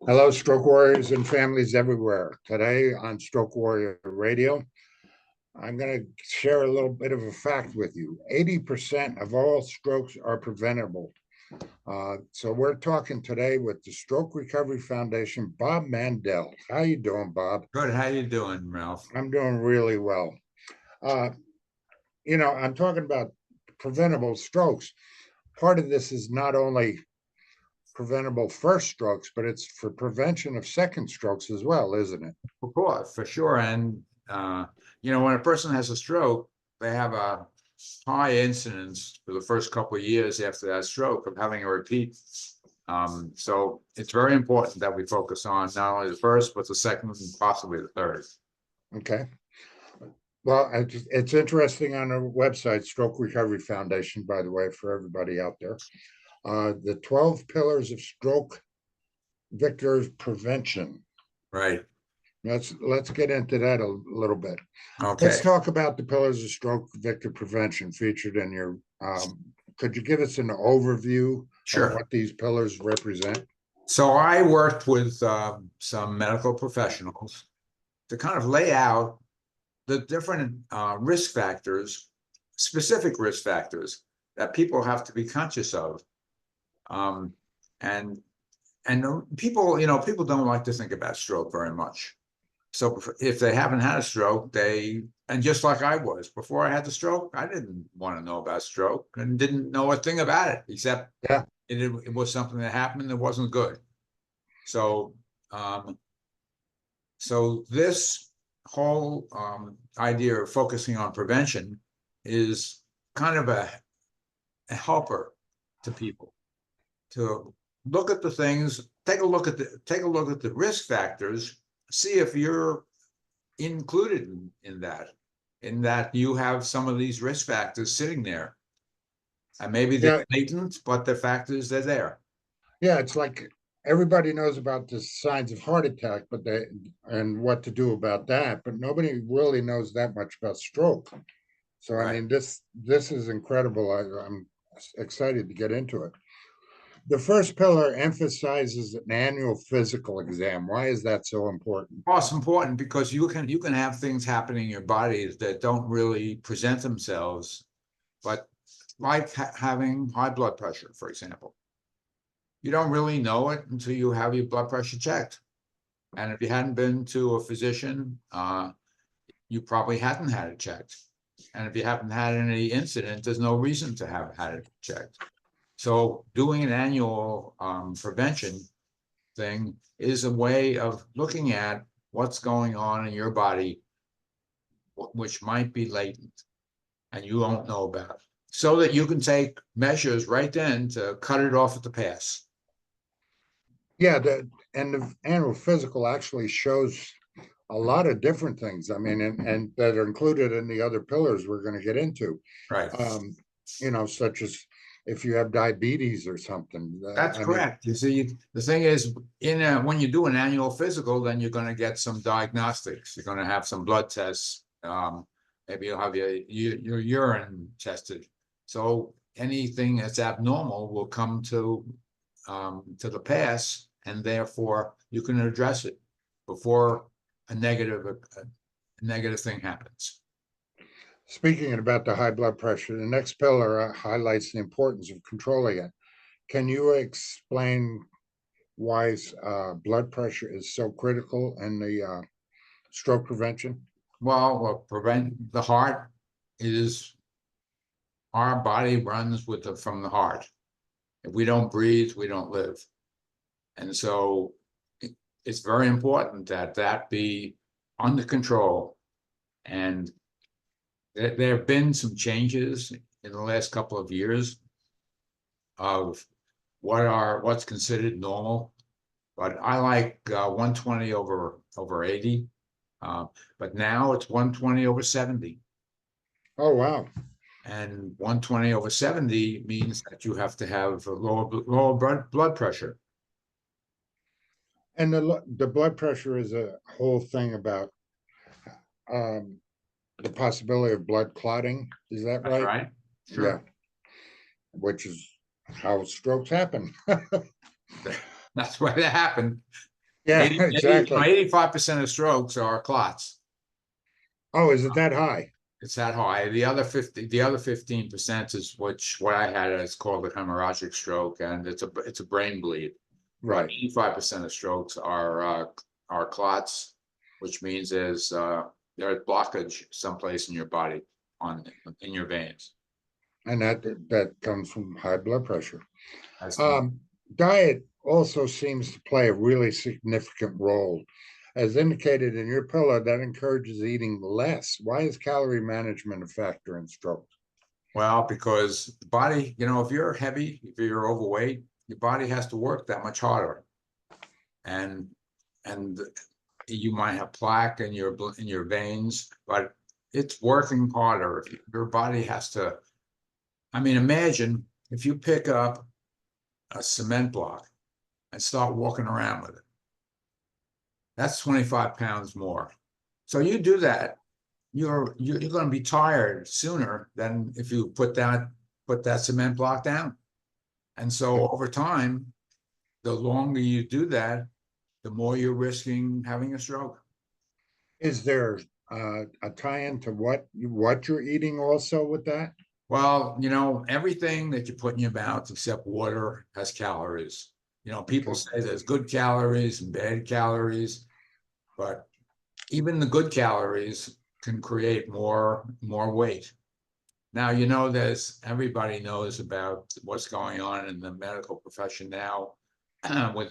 Hello, stroke warriors and families everywhere. Today on Stroke Warrior Radio, I'm going to share a little bit of a fact with you. 80% of all strokes are preventable. So we're talking today with the Stroke Recovery Foundation, Bob Mandell. How you doing, Bob? Good. How you doing, Ralph? I'm doing really well. Uh, I'm talking about preventable strokes. Part of this is not only preventable first strokes, but it's for prevention of second strokes as well, isn't it? Of course, for sure. And when a person has a stroke, they have a high incidence for the first couple of years after that stroke of having a repeat. So it's very important that we focus on not only the first, but the second and possibly the third. Okay. Well, it's interesting on our website, Stroke Recovery Foundation, by the way, for everybody out there. The 12 pillars of stroke victor prevention. Right. Let's get into that a little bit. Okay. Let's talk about the pillars of stroke victor prevention featured in your. Could you give us an overview Sure. of what these pillars represent? So I worked with some medical professionals to kind of lay out the different risk factors, specific risk factors that people have to be conscious of. And people, people don't like to think about stroke very much. So if they haven't had a stroke, and just like I was, before I had the stroke, I didn't want to know about stroke and didn't know a thing about it, except it was something that happened that wasn't good. So, so this whole idea of focusing on prevention is kind of a helper to people to look at the things, take a look at the risk factors, see if you're included in that you have some of these risk factors sitting there. And maybe they're latent, but the fact is they're there. Yeah, it's like everybody knows about the signs of heart attack, and what to do about that, but nobody really knows that much about stroke. So right. I mean, this is incredible. I'm excited to get into it. The first pillar emphasizes an annual physical exam. Why is that so important? Well, it's important because you can have things happening in your body that don't really present themselves, but like having high blood pressure, for example. You don't really know it until you have your blood pressure checked. And if you hadn't been to a physician, you probably hadn't had it checked. And if you haven't had any incident, there's no reason to have had it checked. So doing an annual prevention thing is a way of looking at what's going on in your body, which might be latent and you don't know about, so that you can take measures right then to cut it off at the pass. Yeah, and the annual physical actually shows a lot of different things. I mean, and that are included in the other pillars we're going to get into. Right. Such as if you have diabetes or something. That's correct. You see, the thing is, when you do an annual physical, then you're going to get some diagnostics. You're going to have some blood tests. Maybe you'll have your urine tested. So anything that's abnormal will come to the pass, and therefore you can address it before a negative thing happens. Speaking about the high blood pressure, the next pillar highlights the importance of controlling it. Can you explain why blood pressure is so critical in the stroke prevention? Well, prevent the heart is our body runs from the heart. If we don't breathe, we don't live. And so it's very important that be under control. And there have been some changes in the last couple of years of what's considered normal, but I like 120 over 80, but now it's 120 over 70. Oh, wow. And 120 over 70 means that you have to have a lower blood pressure. And the blood pressure is a whole thing about the possibility of blood clotting. Is that right? That's right. Sure. Yeah. Which is how strokes happen. That's why they happen. Yeah, exactly. 85% of strokes are clots. Oh, is it that high? It's that high. The other 15% is what I had is called a hemorrhagic stroke, and it's a brain bleed. But Right. 85% of strokes are clots, which means there's blockage someplace in your body in your veins. And that comes from high blood pressure. That's Diet also seems to play a really significant role. As indicated in your pillow, that encourages eating less. Why is calorie management a factor in stroke? Well, because the body, if you're heavy, if you're overweight, your body has to work that much harder. And you might have plaque in your veins, but it's working harder. Your body has to, I mean, imagine if you pick up a cement block and start walking around with it. That's 25 pounds more. So you do that, you're going to be tired sooner than if you put that cement block down. And so over time, the longer you do that, the more you're risking having a stroke. Is there a tie-in to what you're eating also with that? Well, everything that you put in your mouth except water has calories. People say there's good calories and bad calories, but even the good calories can create more weight. Now, everybody knows about what's going on in the medical profession now with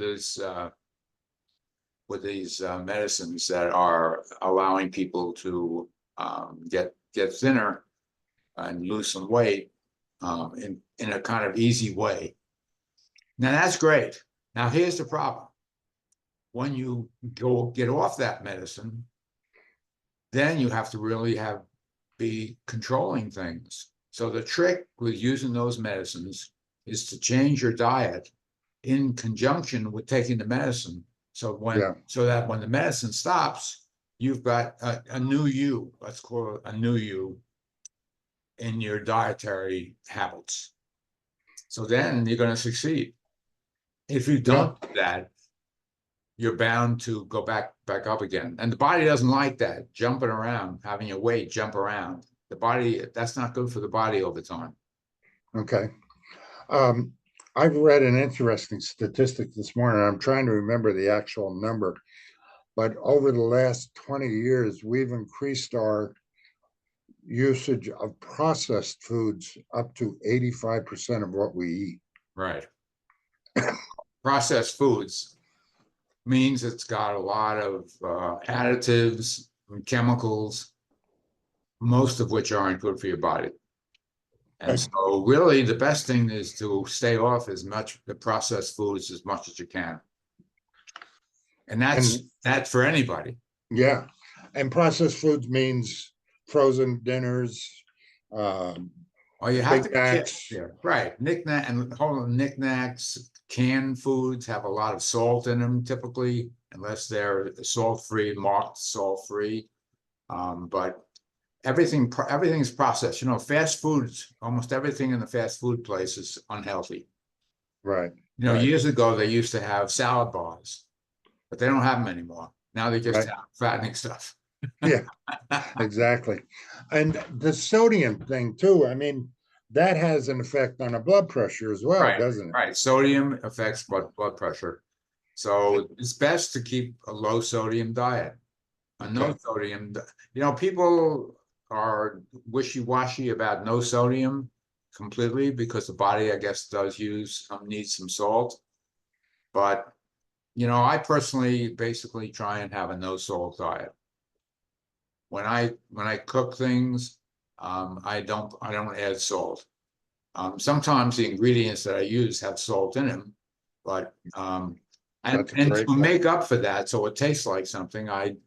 these medicines that are allowing people to get thinner and lose some weight in a kind of easy way. Now that's great. Now here's the problem. When you get off that medicine, then you have to really be controlling things. So the trick with using those medicines is to change your diet in conjunction with taking the medicine. So that when the medicine stops, you've got a new you, let's call it a new you, in your dietary habits. So then you're going to succeed. If you don't do that, you're bound to go back up again. And the body doesn't like that, jumping around, having your weight jump around. The body, that's not good for the body over time. Okay. I've read an interesting statistic this morning. I'm trying to remember the actual number, but over the last 20 years, we've increased our usage of processed foods up to 85% of what we eat. Right. Processed foods means it's got a lot of additives and chemicals, most of which aren't good for your body. And so really the best thing is to stay off the processed foods as much as you can. And that's for anybody. Yeah. And processed foods means frozen dinners, you have to knickknacks. Right. Knickknacks, canned foods have a lot of salt in them typically, unless they're salt-free, marked salt-free. But everything's processed. Fast foods, almost everything in the fast food place is unhealthy. Right. Years ago they used to have salad bars, but they don't have them anymore. Now they just have fattening stuff. Yeah, exactly. And the sodium thing too, I mean, that has an effect on the blood pressure as well, doesn't it? Right. Sodium affects blood pressure. So it's best to keep a low sodium diet. A no sodium, people are wishy-washy about no sodium completely because the body, I guess, needs some salt. But, I personally basically try and have a no salt diet. When I cook things, I don't add salt. Sometimes the ingredients that I use have salt in them, but and to make up for that, so it tastes like something, I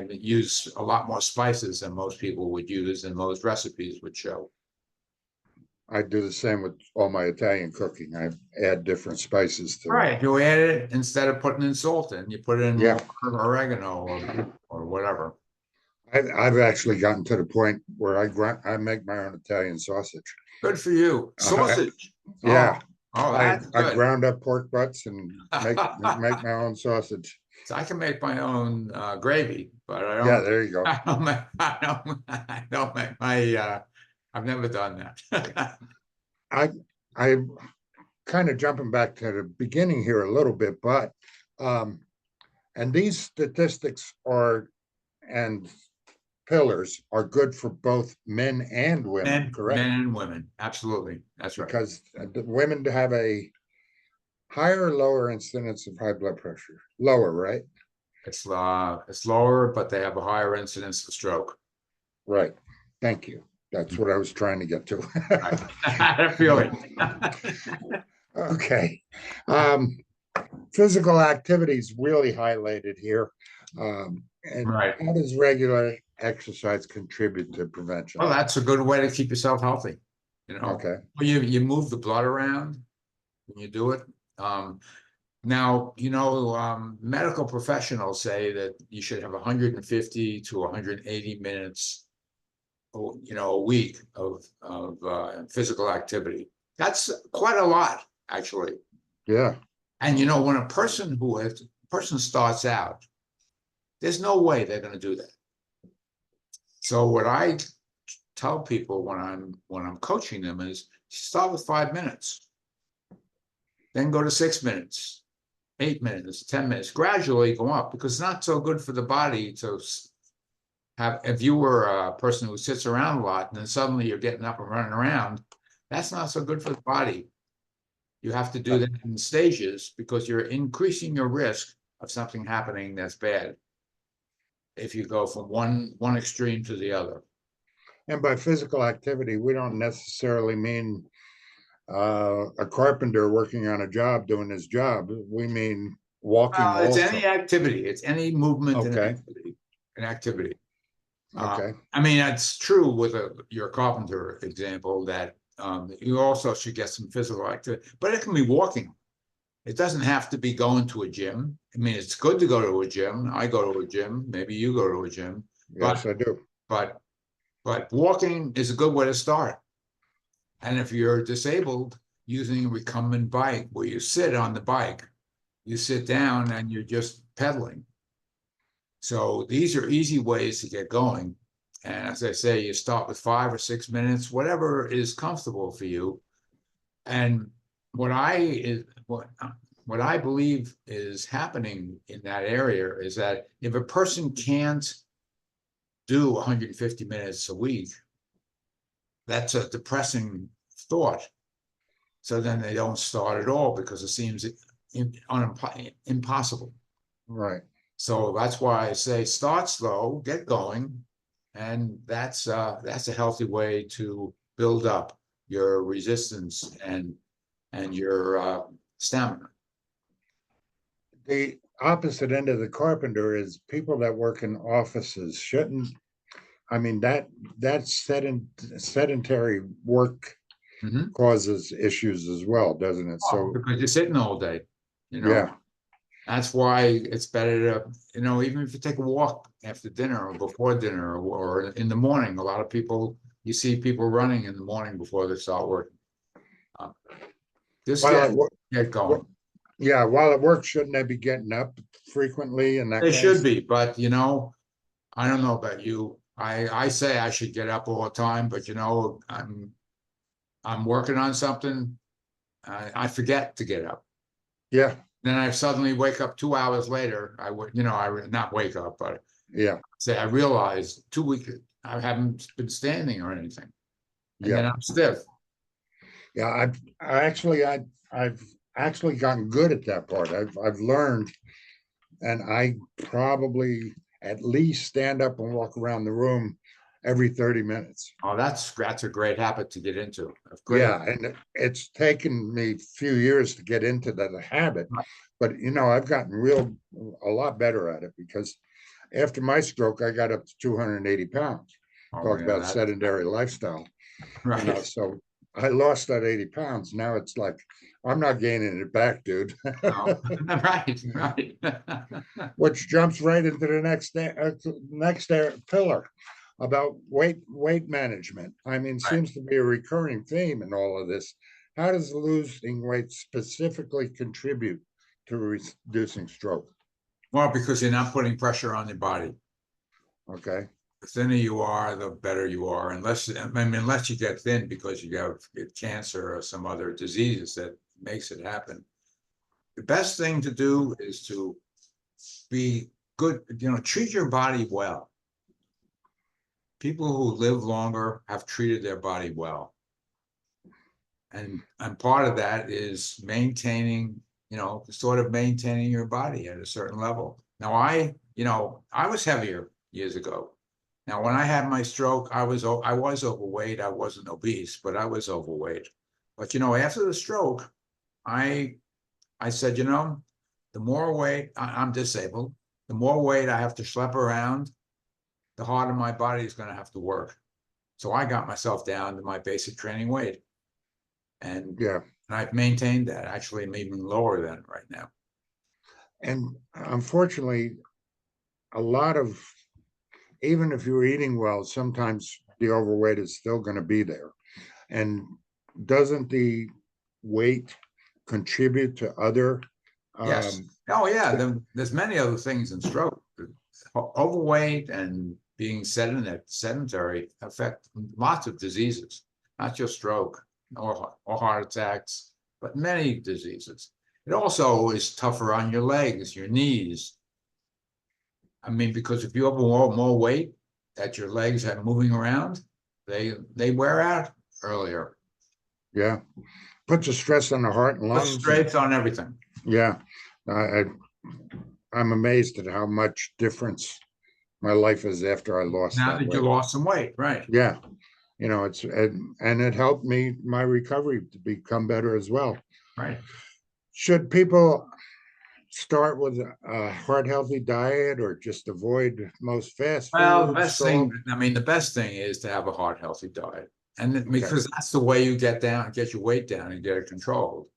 use a lot more spices than most people would use, and most recipes would show. I do the same with all my Italian cooking. I add different spices to it. You add it instead of putting in salt in, you put in oregano or whatever. I've actually gotten to the point where I make my own Italian sausage. Good for you. Sausage. Yeah. I ground up pork butts and make my own sausage. So I can make my own gravy, but I Yeah, don't, there you go. I don't make my, I've never done that. I I'm kind of jumping back to the beginning here a little bit, but um, and these statistics are and pillars are good for both men and women, Men correct? and women, absolutely, that's right. Because the women have a higher or lower incidence of high blood pressure? Lower, right? It's lower, but they have a higher incidence of stroke. Right. Thank you. That's what I was trying to get to. Right. I had a feeling. Okay. Um, Physical activities really highlighted here. And Right. how does regular exercise contribute to prevention? Well, that's a good way to keep yourself healthy. You know, Okay. Well, you move the blood around when you do it. Um, Now, medical professionals say that you should have 150 to 180 minutes, a week of physical activity. That's quite a lot, actually. Yeah. And when a person starts out, there's no way they're going to do that. So what I tell people when I'm coaching them is start with 5 minutes, then go to 6 minutes, 8 minutes, 10 minutes, gradually go up, because it's not so good for the body to have, if you were a person who sits around a lot and then suddenly you're getting up and running around, that's not so good for the body. You have to do that in stages, because you're increasing your risk of something happening that's bad if you go from one extreme to the other. And by physical activity, we don't necessarily mean a carpenter working on a job doing his job. We mean walking It's any also. activity, it's any movement and Okay. activity. Okay. I mean, that's true with your carpenter example, that you also should get some physical activity, but it can be walking. It doesn't have to be going to a gym. I mean, it's good to go to a gym. I go to a gym. Maybe you go to a gym, Yes, but I do. but but walking is a good way to start. And if you're disabled, using a recumbent bike, where you sit on the bike, you sit down and you're just pedaling. So these are easy ways to get going. And as I say, you start with 5 or 6 minutes, whatever is comfortable for you. And what I believe is happening in that area is that if a person can't do 150 minutes a week, that's a depressing thought. So then they don't start at all, because it seems impossible. Right. So that's why I say start slow, get going, and that's a healthy way to build up your resistance and your stamina. The opposite end of the carpenter is people that work in offices shouldn't. I mean that sedentary work Mhm. causes issues as well, doesn't it? Oh, So because you're sitting all day, you know. yeah, That's why it's better to, even if you take a walk after dinner or before dinner, or in the morning. A lot of people, you see people running in the morning before they start working. Um, Just while get going. yeah, while at work, shouldn't they be getting up frequently and that They kind of should stuff? be, but I don't know about you. I say I should get up all the time, but I'm working on something. I forget to get up. Yeah, Then I suddenly wake up 2 hours later. I would, not wake up, but yeah, say I realized 2 weeks I haven't been standing or anything, and yeah, then I'm stiff. yeah. I've actually gotten good at that part. I've learned, and I probably at least stand up and walk around the room every 30 minutes. Oh, that's a great habit to get into. A great. Yeah, and it's taken me a few years to get into that habit, but I've gotten a lot better at it because after my stroke, I got up to 280 pounds. Oh Talk yeah, about sedentary lifestyle, right. so I lost that 80 pounds. Now it's like, I'm not gaining it back, dude. No. Right, right. Which jumps right into the next pillar about weight management. I mean, Right. seems to be a recurring theme in all of this. How does losing weight specifically contribute to reducing stroke? Well, because you're not putting pressure on your body. Okay, The thinner you are, the better you are, unless, I mean, unless you get thin because you get cancer or some other diseases that makes it happen. The best thing to do is to be good, treat your body well. People who live longer have treated their body well. And part of that is maintaining, sort of maintaining your body at a certain level. Now, I was heavier years ago. Now, when I had my stroke, I was overweight. I wasn't obese, but I was overweight. But after the stroke, I said, the more weight I'm disabled, the more weight I have to schlep around, the harder my body is going to have to work. So I got myself down to my basic training weight, and yeah. I've maintained that. Actually, I'm even lower than it right now. And unfortunately, a lot of, even if you're eating well, sometimes the overweight is still going to be there. And doesn't the weight contribute to other? Yes. Oh, yeah. There's many other things in stroke. Overweight and being sedentary affect lots of diseases, not just stroke or heart attacks, but many diseases. It also is tougher on your legs, your knees. I mean, because if you have more weight that your legs are moving around, they wear out earlier. Yeah, puts a stress on the heart and Puts lungs. strains on everything. Yeah, I'm amazed at how much difference my life is after I lost Now that that you weight. lost some weight, right? Yeah, it's and it helped me my recovery to become better as well. Right. Should people start with a heart healthy diet or just avoid most fast Well, the food, best salt? thing, I mean, the best thing is to have a heart healthy diet. And Okay. because that's the way you get your weight down and get it controlled.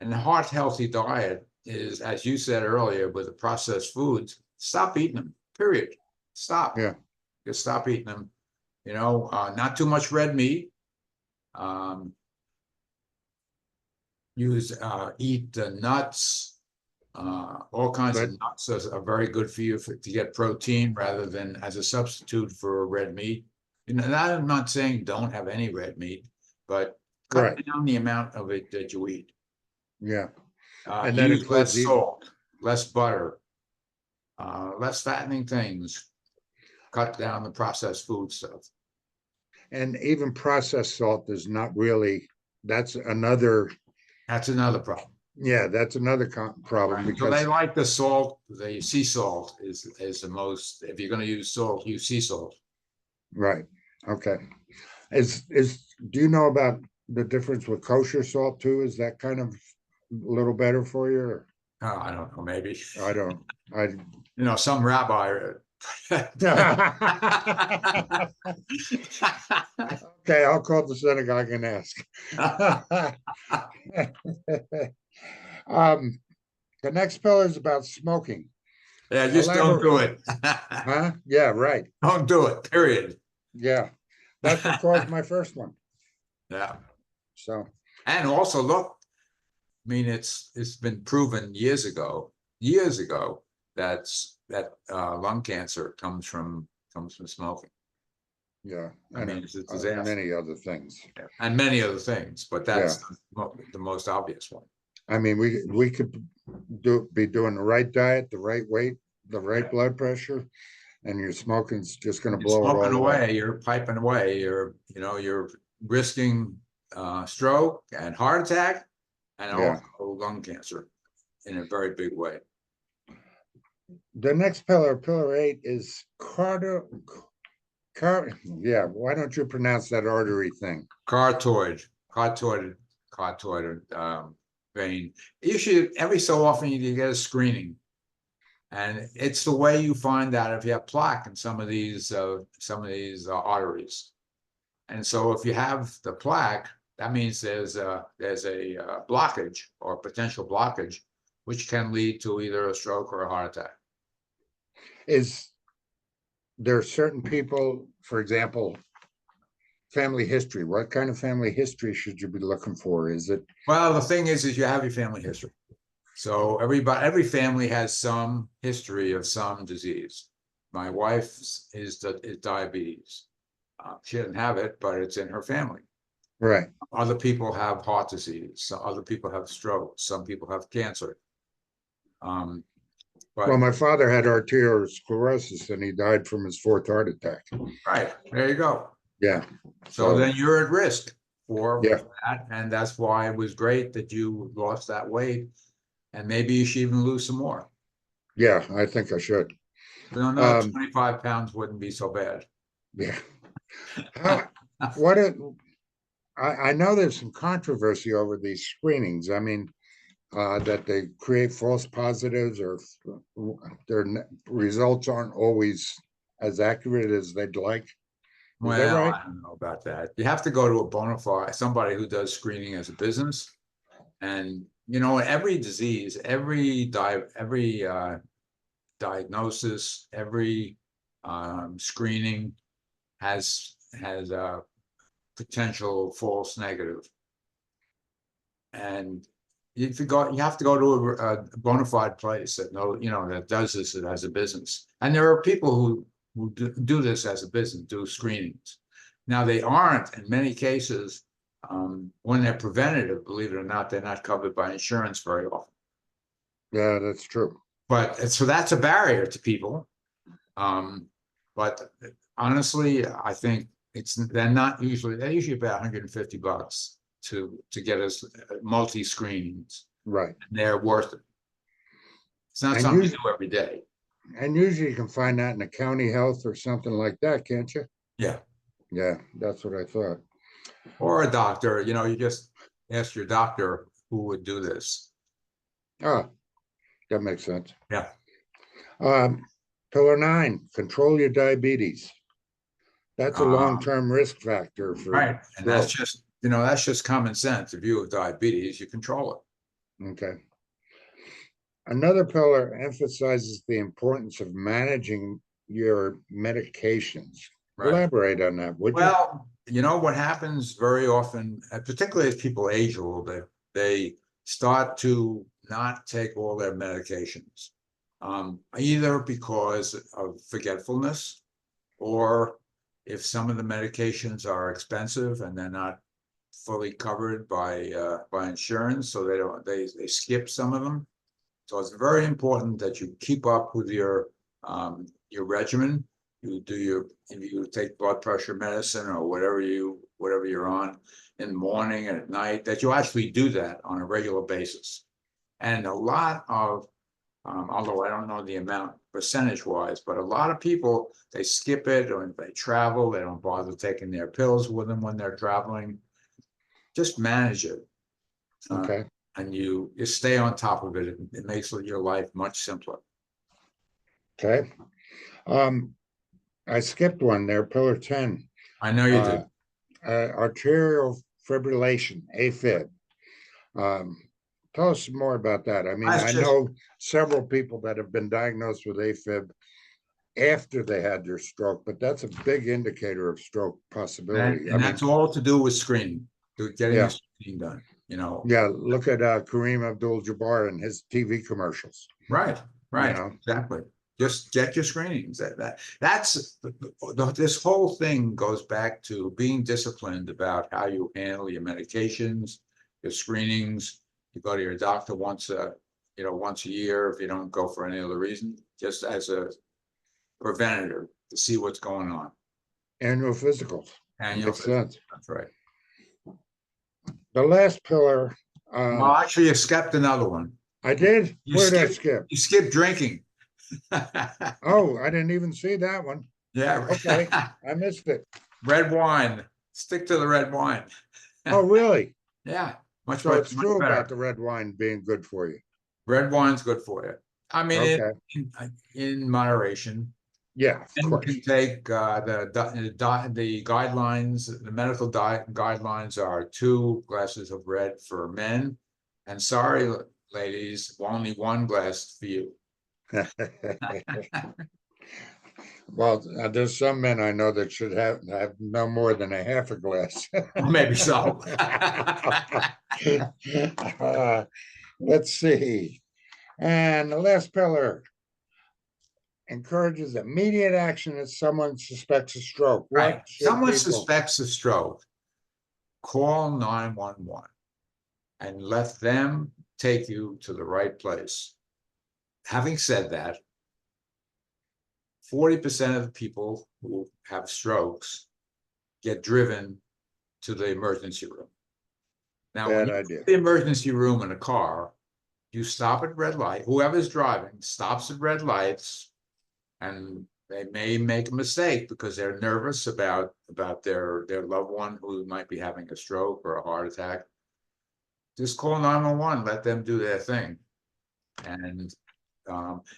And the heart healthy diet is, as you said earlier, with the processed foods, stop eating them, period. Stop. Yeah. Just stop eating them. Not too much red meat. Eat nuts. All kinds But of nuts are very good for you to get protein rather than as a substitute for red meat. I'm not saying don't have any red meat, but cut right. down the amount of it that you eat. Yeah. And that Use less includes eating. salt, less butter, less fattening things. Cut down the processed food stuff. And even processed salt is not really, that's another, That's another problem. yeah, that's another problem Right. So they because, like the salt. The sea salt is the most. If you're going to use salt, use sea salt. right. Okay. Do you know about the difference with kosher salt too? Is that kind of a little better for you? Or? I don't know. Maybe I don't, I, some rabbi. okay, I'll call the synagogue and ask. The next pillar is about smoking. Yeah, just don't do it. Huh? Yeah, right. Don't do it. Period. Yeah, that's what caused my first one. Yeah. So, And also, look, I mean, it's been proven years ago that lung cancer comes from smoking. yeah, I and mean, it's a disaster. many other things. And many other things, but that's the most obvious one. I mean, we could be doing the right diet, the right weight, the right blood pressure, and your smoking's just going to You're blow it smoking all away. away, you're piping away, you're risking stroke and heart attack and Yeah. also lung cancer in a very big way. The next pillar, pillar 8, is yeah. Why don't you pronounce that artery thing? Carotid vein. You should, every so often you get a screening. And it's the way you find out if you have plaque in some of these arteries. And so if you have the plaque, that means there's a blockage or potential blockage, which can lead to either a stroke or a heart attack. Is there certain people, for example, family history? What kind of family history should you be looking for? Is it? Well, the thing is you have your family history. So every family has some history of some disease. My wife's is diabetes. She didn't have it, but it's in her family. Right. Other people have heart disease. Some other people have stroke. Some people have cancer. Well, But my father had arteriosclerosis and he died from his fourth heart attack. right, there you go. Yeah. So then you're at risk for Yeah. that, and that's why it was great that you lost that weight, and maybe you should even lose some more. Yeah, I think I should. So another 25 pounds wouldn't be so bad. Yeah. How, what it, I know there's some controversy over these screenings. I mean, that they create false positives or their results aren't always as accurate as they'd like. Is that Well, right? I don't know about that. You have to go to a bona fide, somebody who does screening as a business. And, every disease, every diagnosis, every screening has a potential false negative. And you have to go to a bona fide place that that does this as a business. And there are people who do this as a business, do screenings. Now they aren't in many cases, when they're preventative, believe it or not, they're not covered by insurance very often. Yeah, that's true. But so that's a barrier to people. But honestly, I think they're usually about $150 to get us multi screenings. Right. They're worth it. It's not And something you you do every day. and usually you can find that in a county health or something like that, can't you? Yeah. Yeah, that's what I thought. Or a doctor, you just ask your doctor who would do this. Ah, that makes sense. Yeah. Um, Pillar 9, control your diabetes. That's a Um, long-term risk factor for right. And stroke. that's just common sense. If you have diabetes, you control it. Okay. Another pillar emphasizes the importance of managing your medications. Right. Elaborate on that, would you? Well, what happens very often, particularly as people age a little bit, they start to not take all their medications, either because of forgetfulness, or if some of the medications are expensive and they're not fully covered by insurance, so they skip some of them. So it's very important that you keep up with your regimen. If you take blood pressure medicine or whatever you're on in the morning and at night, that you actually do that on a regular basis. And a lot of, although I don't know the amount percentage wise, but a lot of people, they skip it, or if they travel, they don't bother taking their pills with them when they're traveling. Just manage it. Okay. And you stay on top of it. It makes your life much simpler. Okay. I skipped one there, pillar 10. I know you did. Arterial fibrillation, AFib. Tell us more about that. I mean, I know several people that have been diagnosed with AFib after they had their stroke, but that's a big indicator of stroke possibility. And that's all to do with screening, getting your screening done. Yeah, look at Kareem Abdul-Jabbar and his TV commercials. Right, exactly. Just get your screenings. That's this whole thing goes back to being disciplined about how you handle your medications, your screenings. You go to your doctor once a year if you don't go for any other reason, just as a preventative to see what's going on. Annual physicals. Makes sense. That's right. The last pillar. Well, actually, you skipped another one. I did? Where did I skip? You skipped drinking. Oh, I didn't even see that one. Yeah. Okay, I missed it. Red wine. Stick to the red wine. Oh, really? Yeah. So it's true about the red wine being good for you. Red wine's good for you. I mean, okay. in moderation. Yeah, of course. You can take the guidelines. The medical guidelines are 2 glasses of red for men, and sorry, ladies, only 1 glass for you. Well, there's some men I know that should have no more than a half a glass. Maybe so. Let's see. And the last pillar encourages immediate action if someone suspects a stroke. Right. What should Someone people? suspects a stroke, call 911 and let them take you to the right place. Having said that, 40% of the people who have strokes get driven to the emergency room. Now, when Bad you go idea. to the emergency room in a car, you stop at red light. Whoever's driving stops at red lights, and they may make a mistake because they're nervous about their loved one who might be having a stroke or a heart attack. Just call 911, let them do their thing. And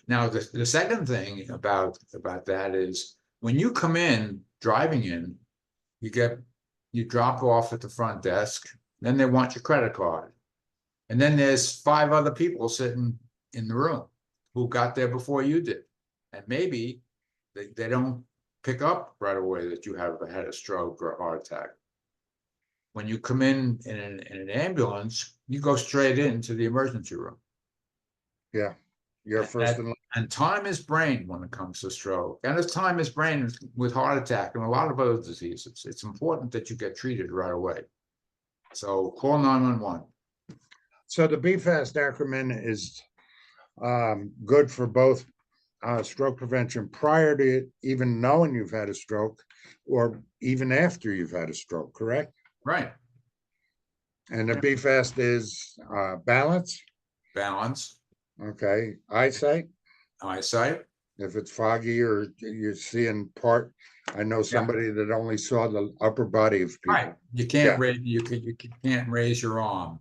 now the second thing about that is when you come in, driving in, you drop off at the front desk, then they want your credit card. And then there's 5 other people sitting in the room who got there before you did. And maybe they don't pick up right away that you have had a stroke or a heart attack. When you come in an ambulance, you go straight into the emergency room. Yeah, you're first in line. And time is brain when it comes to stroke. And as time is brain with heart attack and a lot of other diseases, it's important that you get treated right away. So call 911. So the BFAST acronym is good for both stroke prevention prior to even knowing you've had a stroke or even after you've had a stroke, correct? Right. And the BFAST is balance. Balance. Okay. Eyesight. Eyesight. If it's foggy or you're seeing part, I know somebody that only saw the upper body of people. Right. You can't raise you can't raise your arm.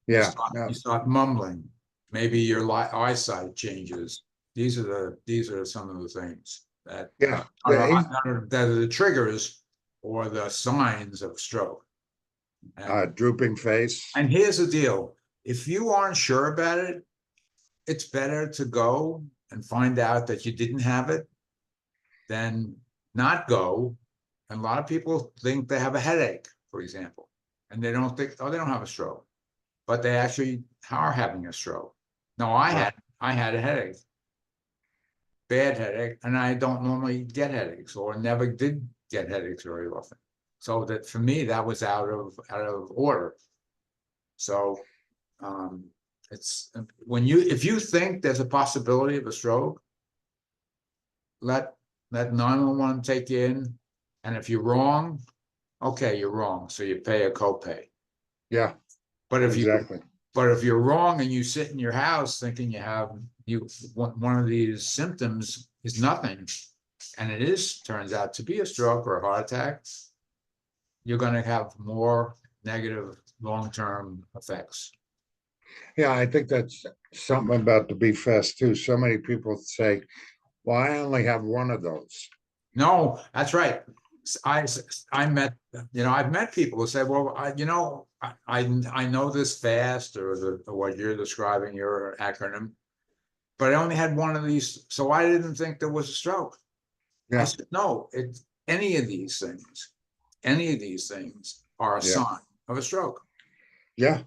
Yeah. You start mumbling. Maybe your eyesight changes. These are some of the things that are the triggers or the signs of stroke. And, drooping face. and here's the deal: if you aren't sure about it, it's better to go and find out that you didn't have it than not go. And a lot of people think they have a headache, for example, and they don't think, oh, they don't have a stroke, but they actually are having a stroke. No, I had a headache, bad headache, and I don't normally get headaches or never did get headaches very often. So that for me, that was out of order. So it's if you think there's a possibility of a stroke, let 911 take you in, and if you're wrong, okay, you're wrong, so you pay a copay. Yeah, but if exactly. But if you're wrong and you sit in your house thinking one of these symptoms is nothing, and it turns out to be a stroke or a heart attack, you're going to have more negative long-term effects. Yeah, I think that's something about the BFAST too. So many people say, well, I only have one of those. No, that's right. I've met people who say, well, I know this fast or what you're describing, your acronym, but I only had one of these, so I didn't think there was a stroke. Yeah. I said, no, any of these things are a sign of a stroke. Yeah.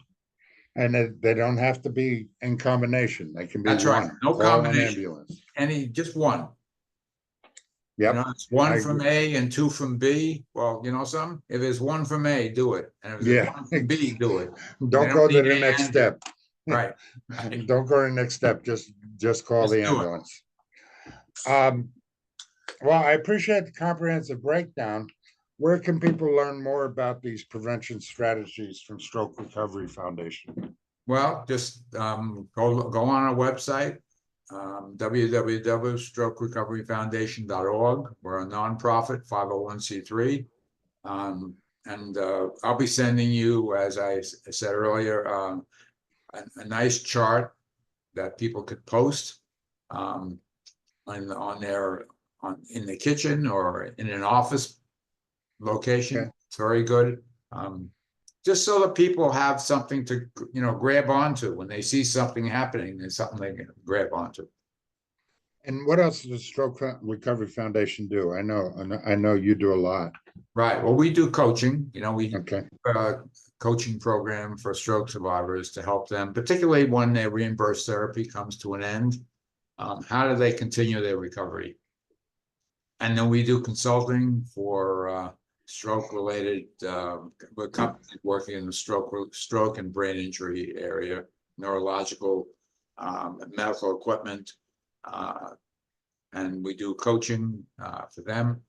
And they don't have to be in combination. They can be That's one. right. No Call combination. an ambulance. Just one. Yep. It's one from A and 2 from B. Well, something. If it's one from A, do it. And if it's one from B, do it. Don't go to the next step. Right. Don't go to the next step. Just call the ambulance. Well, I appreciate the comprehensive breakdown. Where can people learn more about these prevention strategies from Stroke Recovery Foundation? Well, just go on our website, www.strokerecoveryfoundation.org. We're a nonprofit 501c3. And I'll be sending you, as I said earlier, a nice chart that people could post in the kitchen or in an office location. Okay. It's very good. Just so that people have something to grab onto when they see something happening. There's something they can grab onto. And what else does Stroke Recovery Foundation do? I know you do a lot. Right. Well, we do coaching. We coaching program for stroke survivors to help them, particularly when their reimbursed therapy comes to an end. How do they continue their recovery? And then we do consulting for stroke-related with companies working in the stroke and brain injury area, neurological, medical equipment, and we do coaching for them.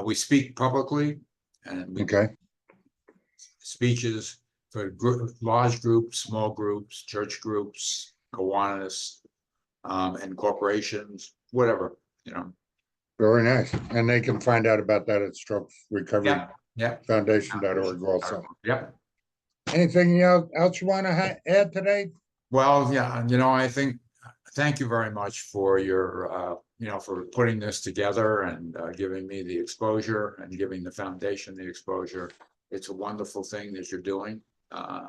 We speak publicly, and we do Okay, speeches for large groups, small groups, church groups, Kiwanis, and corporations, whatever, you know. very nice. And they can find out about that at Stroke Recovery Yeah, yeah. Foundation.org also. Yep. Anything else you want to add today? Well, yeah, I think, thank you very much for your, for putting this together and giving me the exposure and giving the foundation the exposure. It's a wonderful thing that you're doing.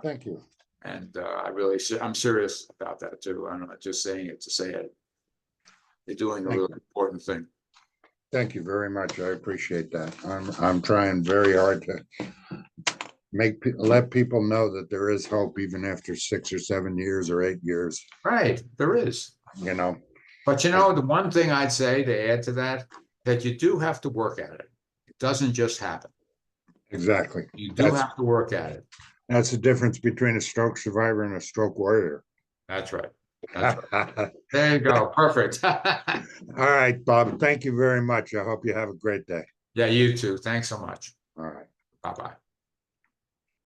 Thank you. And I'm serious about that too. I'm not just saying it to say it. You're doing a really important thing. Thank you very much. I appreciate that. I'm trying very hard to let people know that there is hope even after 6 or 7 years or 8 years. Right, there is. But the one thing I'd say to add to that you do have to work at it. It doesn't just happen. Exactly. You do have to work at it. That's the difference between a stroke survivor and a stroke warrior. That's right. That's right. There you go. Perfect. All right, Bob. Thank you very much. I hope you have a great day. Yeah, you too. Thanks so much. All right. Bye-bye.